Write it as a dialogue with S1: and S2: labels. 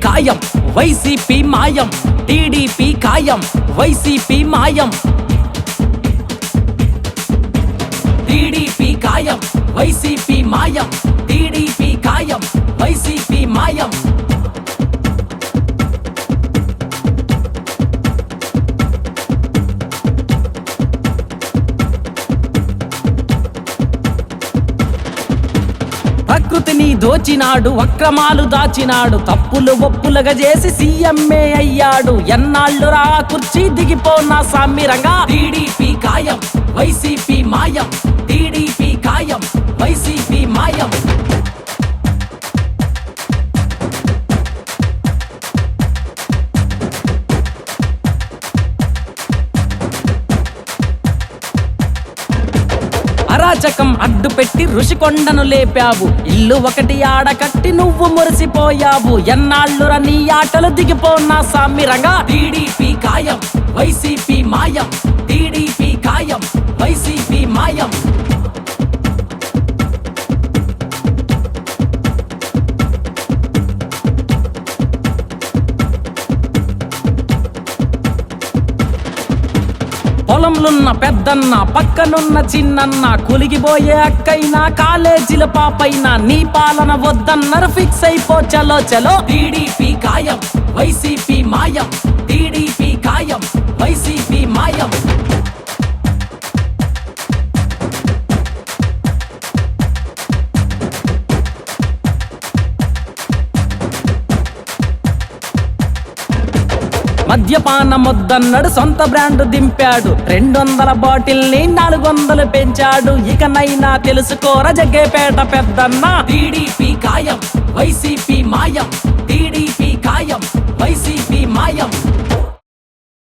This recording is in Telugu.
S1: ఖాయం వైసీపీ మాయం, టీడీపీ ఖాయం వైసీపీ మాయం, టీడీపీ ఖాయం వైసీపీ మాయం, టీడీపీ ఖాయం వైసీపీ మాయం. ప్రకృతిని దోచినాడు, అక్రమాలు దాచినాడు, తప్పులు ఒప్పులుగా చేసి సీఎంఏ అయ్యాడు. ఎన్నాళ్ళు రా కుర్చీ దిగిపోనా సామ్మిరంగా, టీడీపీ ఖాయం వైసీపీ మాయం, టీడీపీ ఖాయం వైసీపీ మాయం. అరాచకం అడ్డు పెట్టి ఋషికొండను లేపావు, ఇల్లు ఒకటి ఆడకట్టి నువ్వు మురిసిపోయావు. ఎన్నాళ్ళురా నీ ఆటలు దిగిపోనా సామ్మిరంగా, టీడీపీ ఖాయం వైసీపీ మాయం, టీడీపీ ఖాయం వైసీపీ మాయం. పొలంలున్న పెద్దన్న, పక్కనున్న చిన్నన్న, కులిగిపోయే అక్కైనా కాలేజీల పాపైనా నీ పాలన వద్దన్నరు ఫిక్స్ అయిపో చలో చలో, టీడీపీ ఖాయం వైసీపీ మాయం, టీడీపీ ఖాయం వైసీపీ మాయం. మద్యపానమొద్దన్నాడు, సొంత బ్రాండ్ దింపాడు, 200 బాటిల్ని 400 పెంచాడు. ఇకనైనా తెలుసుకోర జగ్గేపేట పెద్దన్న, టీడీపీ ఖాయం వైసీపీ మాయం,